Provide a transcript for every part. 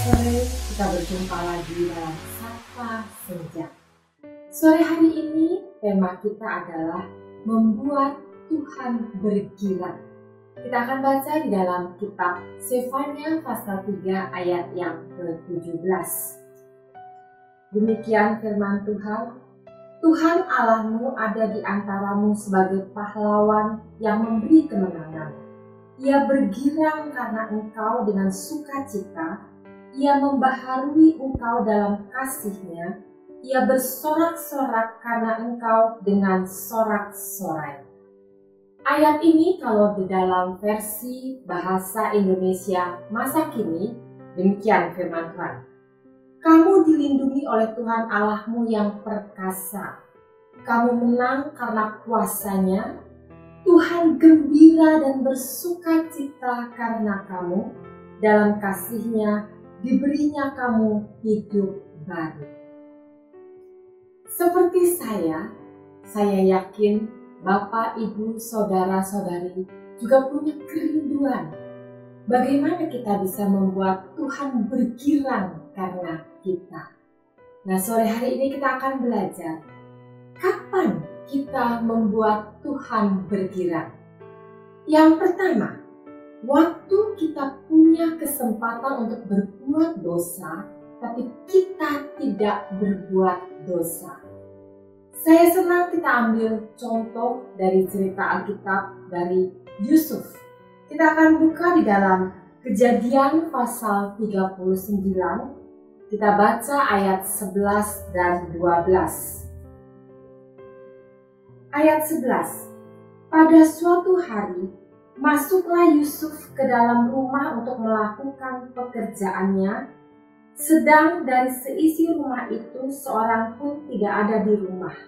sore kita berjumpa lagi dalam Sapa Senja. Sore hari ini tema kita adalah membuat Tuhan bergirang. Kita akan baca di dalam kitab Sefanya pasal 3 ayat yang ke-17. Demikian firman Tuhan, Tuhan Allahmu ada di antaramu sebagai pahlawan yang memberi kemenangan. Ia bergirang karena engkau dengan sukacita, ia membaharui engkau dalam kasih-Nya, ia bersorak-sorak karena engkau dengan sorak-sorai. Ayat ini kalau di dalam versi bahasa Indonesia masa kini, demikian firman Tuhan. Kamu dilindungi oleh Tuhan Allahmu yang perkasa. Kamu menang karena kuasa-Nya. Tuhan gembira dan bersukacita karena kamu. Dalam kasih-Nya diberinya kamu hidup baru. Seperti saya yakin Bapak, Ibu, Saudara-saudari juga punya kerinduan. Bagaimana kita bisa membuat Tuhan bergirang karena kita. Nah, sore hari ini kita akan belajar kapan kita membuat Tuhan bergirang. Yang pertama, waktu kita punya kesempatan untuk berbuat dosa, tapi kita tidak berbuat dosa. Saya senang kita ambil contoh dari cerita Alkitab dari Yusuf. Kita akan buka di dalam Kejadian pasal 39. Kita baca ayat 11 dan 12. Ayat 11. Pada suatu hari, masuklah Yusuf ke dalam rumah untuk melakukan pekerjaannya, sedang dari seisi rumah itu seorang pun tidak ada di rumah.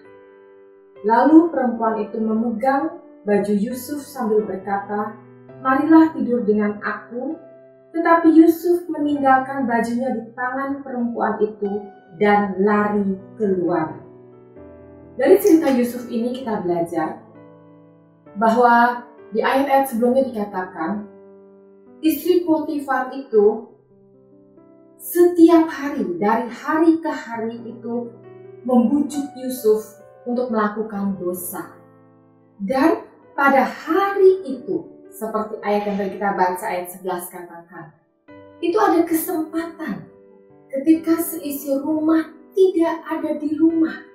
Lalu perempuan itu memegang baju Yusuf sambil berkata, "Marilah tidur dengan aku." Tetapi Yusuf meninggalkan bajunya di tangan perempuan itu dan lari keluar. Dari cerita Yusuf ini kita belajar bahwa di ayat-ayat sebelumnya dikatakan istri Potifar itu setiap hari, dari hari ke hari itu membujuk Yusuf untuk melakukan dosa. Dan pada hari itu, seperti ayat yang tadi kita baca ayat 11 katakan, itu ada kesempatan ketika seisi rumah tidak ada di rumah.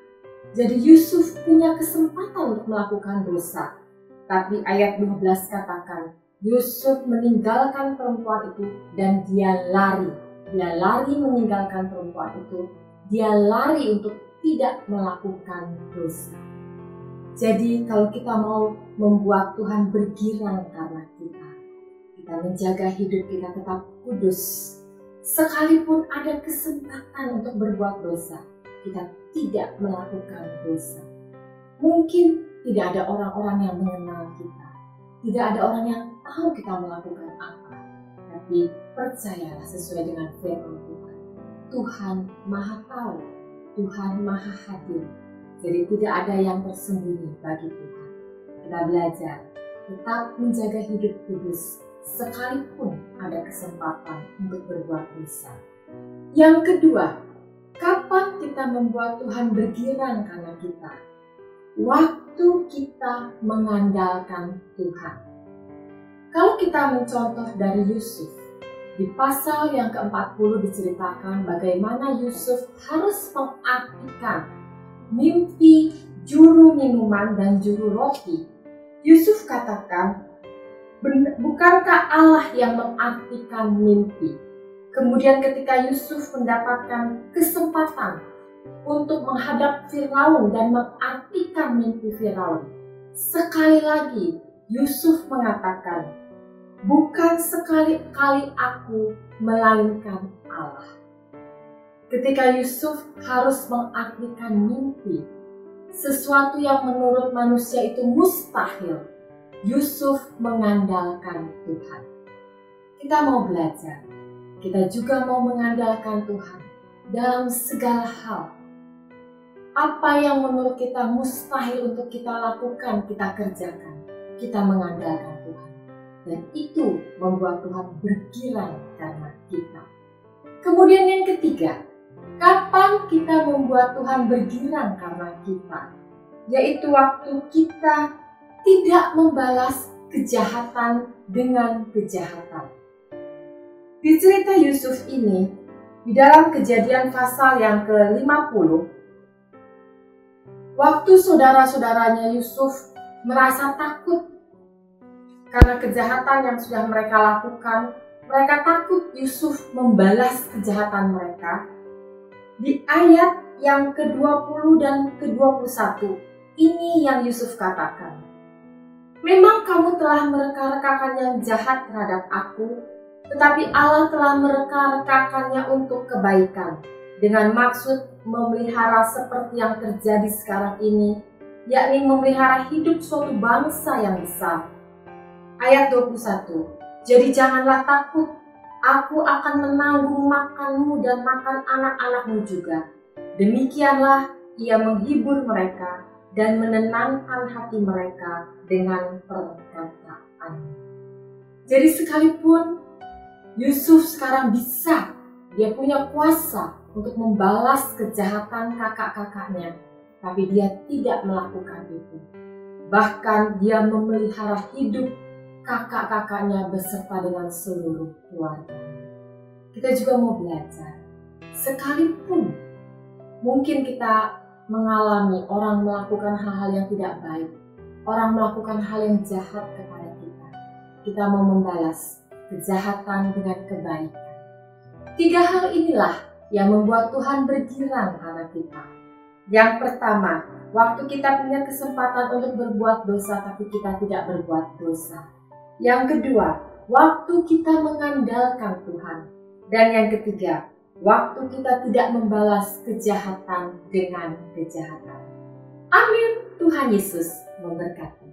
Jadi Yusuf punya kesempatan untuk melakukan dosa. Tapi ayat 12 katakan, Yusuf meninggalkan perempuan itu dan dia lari. Dia lari meninggalkan perempuan itu. Dia lari untuk tidak melakukan dosa. Jadi kalau kita mau membuat Tuhan bergirang karena kita menjaga hidup kita tetap kudus. Sekalipun ada kesempatan untuk berbuat dosa, kita tidak melakukan dosa. Mungkin tidak ada orang-orang yang mengenal kita, tidak ada orang yang tahu kita melakukan apa. Tapi percayalah sesuai dengan firman Tuhan. Tuhan Maha tahu, Tuhan Maha hadir. Jadi tidak ada yang tersembunyi bagi Tuhan. Kita belajar tetap menjaga hidup kudus sekalipun ada kesempatan untuk berbuat dosa. Yang kedua, kapan kita membuat Tuhan bergirang karena kita? Waktu kita mengandalkan Tuhan. Kalau kita mencontoh dari Yusuf, di pasal yang ke-40 diceritakan bagaimana Yusuf harus mengartikan mimpi juru minuman dan juru roti. Yusuf katakan, bukankah Allah yang mengartikan mimpi? Kemudian ketika Yusuf mendapatkan kesempatan untuk menghadap Firaun dan mengartikan mimpi Firaun, sekali lagi Yusuf mengatakan, bukan sekali-kali aku, melainkan Allah. Ketika Yusuf harus mengartikan mimpi, sesuatu yang menurut manusia itu mustahil, Yusuf mengandalkan Tuhan. Kita mau belajar, kita juga mau mengandalkan Tuhan dalam segala hal. Apa yang menurut kita mustahil untuk kita lakukan, kita kerjakan. Kita mengandalkan Tuhan. Dan itu membuat Tuhan bergirang karena kita. Kemudian yang ketiga, kapan kita membuat Tuhan bergirang karena kita? Yaitu waktu kita tidak membalas kejahatan dengan kejahatan. Di cerita Yusuf ini, di dalam Kejadian pasal yang ke-50, waktu saudara-saudaranya Yusuf merasa takut karena kejahatan yang sudah mereka lakukan, mereka takut Yusuf membalas kejahatan mereka. Di ayat yang ke-20 dan ke-21, ini yang Yusuf katakan, "Memang kamu telah mereka-rekakan yang jahat terhadap aku, tetapi Allah telah mereka-rekakannya untuk kebaikan, dengan maksud memelihara seperti yang terjadi sekarang ini, yakni memelihara hidup suatu bangsa yang besar." Ayat 21, "Jadi janganlah takut, aku akan menanggung makanmu dan makan anak-anakmu juga." Demikianlah ia menghibur mereka dan menenangkan hati mereka dengan perkataan. Jadi sekalipun Yusuf sekarang dia punya kuasa untuk membalas kejahatan kakak-kakaknya, tapi dia tidak melakukan itu. Bahkan dia memelihara hidup kakak-kakaknya beserta dengan seluruh keluarga. Kita juga mau belajar, sekalipun mungkin kita mengalami orang melakukan hal-hal yang tidak baik, orang melakukan hal yang jahat kepada kita mau membalas kejahatan dengan kebaikan. 3 hal inilah yang membuat Tuhan bergirang karena kita. Yang pertama, waktu kita punya kesempatan untuk berbuat dosa tapi kita tidak berbuat dosa. Yang kedua, waktu kita mengandalkan Tuhan. Dan yang ketiga, waktu kita tidak membalas kejahatan dengan kejahatan. Amin. Tuhan Yesus memberkati.